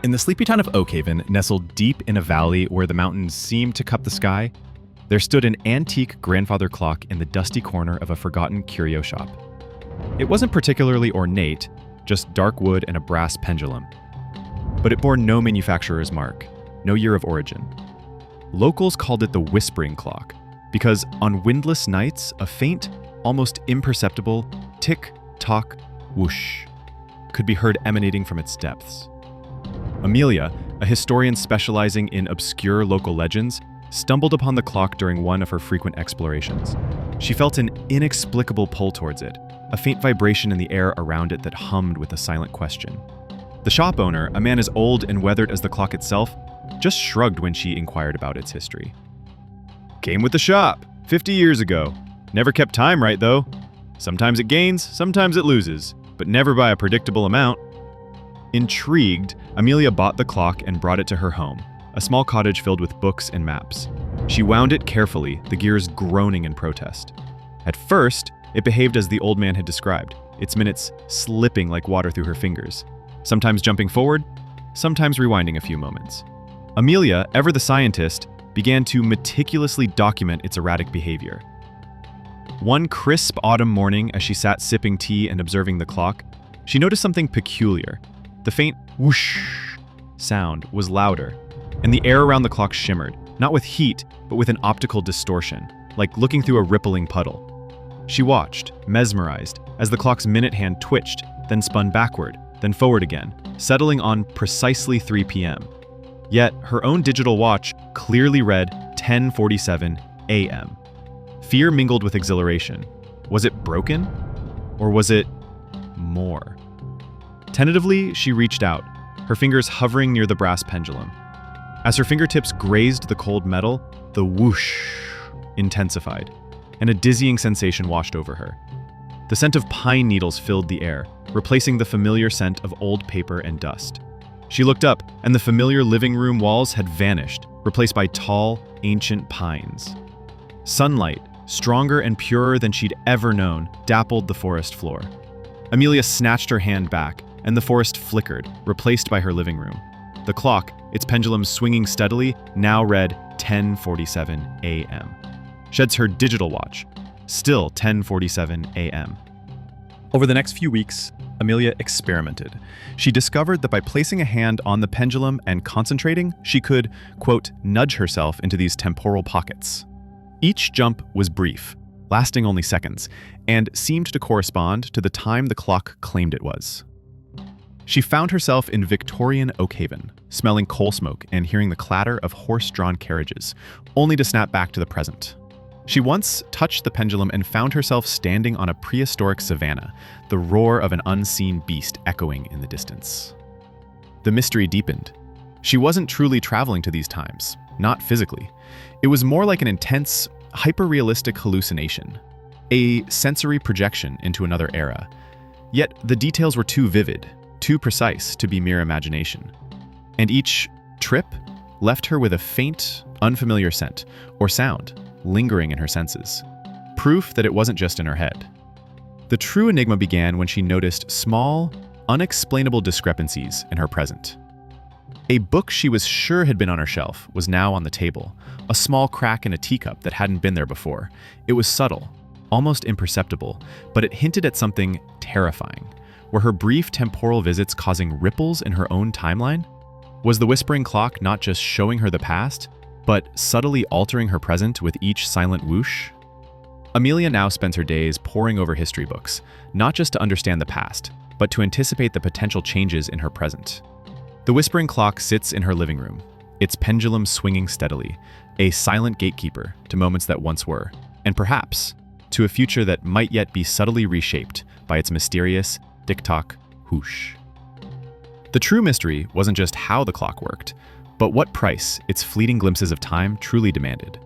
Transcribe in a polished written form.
In the sleepy town of Oakhaven, nestled deep in a valley where the mountains seemed to cup the sky, there stood an antique grandfather clock in the dusty corner of a forgotten curio shop. It wasn't particularly ornate, just dark wood and a brass pendulum. But it bore no manufacturer's mark, no year of origin. Locals called it the whispering clock, because on windless nights, a faint, almost imperceptible tick-tock whoosh could be heard emanating from its depths. Amelia, a historian specializing in obscure local legends, stumbled upon the clock during one of her frequent explorations. She felt an inexplicable pull towards it, a faint vibration in the air around it that hummed with a silent question. The shop owner, a man as old and weathered as the clock itself, just shrugged when she inquired about its history. "Came with the shop, 50 years ago. Never kept time right, though. Sometimes it gains, sometimes it loses, but never by a predictable amount." Intrigued, Amelia bought the clock and brought it to her home, a small cottage filled with books and maps. She wound it carefully, the gears groaning in protest. At first, it behaved as the old man had described, its minutes slipping like water through her fingers, sometimes jumping forward, sometimes rewinding a few moments. Amelia, ever the scientist, began to meticulously document its erratic behavior. One crisp autumn morning, as she sat sipping tea and observing the clock, she noticed something peculiar. The faint whoosh sound was louder, and the air around the clock shimmered, not with heat, but with an optical distortion, like looking through a rippling puddle. She watched, mesmerized, as the clock's minute hand twitched, then spun backward, then forward again, settling on precisely 3 p.m. Yet, her own digital watch clearly read 10:47 a.m. Fear mingled with exhilaration. Was it broken? Or was it more? Tentatively, she reached out, her fingers hovering near the brass pendulum. As her fingertips grazed the cold metal, the whoosh intensified, and a dizzying sensation washed over her. The scent of pine needles filled the air, replacing the familiar scent of old paper and dust. She looked up, and the familiar living room walls had vanished, replaced by tall, ancient pines. Sunlight, stronger and purer than she'd ever known, dappled the forest floor. Amelia snatched her hand back, and the forest flickered, replaced by her living room. The clock, its pendulum swinging steadily, now read 10:47 a.m. Sheds her digital watch, still 10:47 a.m. Over the next few weeks, Amelia experimented. She discovered that by placing a hand on the pendulum and concentrating, she could, quote, nudge herself into these temporal pockets. Each jump was brief, lasting only seconds, and seemed to correspond to the time the clock claimed it was. She found herself in Victorian Oakhaven, smelling coal smoke and hearing the clatter of horse-drawn carriages, only to snap back to the present. She once touched the pendulum and found herself standing on a prehistoric savanna, the roar of an unseen beast echoing in the distance. The mystery deepened. She wasn't truly traveling to these times, not physically. It was more like an intense, hyper-realistic hallucination, a sensory projection into another era. Yet the details were too vivid, too precise to be mere imagination. And each trip left her with a faint, unfamiliar scent or sound lingering in her senses. Proof that it wasn't just in her head. The true enigma began when she noticed small, unexplainable discrepancies in her present. A book she was sure had been on her shelf was now on the table, a small crack in a teacup that hadn't been there before. It was subtle, almost imperceptible, but it hinted at something terrifying. Were her brief temporal visits causing ripples in her own timeline? Was the whispering clock not just showing her the past, but subtly altering her present with each silent whoosh? Amelia now spends her days poring over history books, not just to understand the past, but to anticipate the potential changes in her present. The whispering clock sits in her living room, its pendulum swinging steadily, a silent gatekeeper to moments that once were, and perhaps to a future that might yet be subtly reshaped by its mysterious tick-tock whoosh. The true mystery wasn't just how the clock worked, but what price its fleeting glimpses of time truly demanded.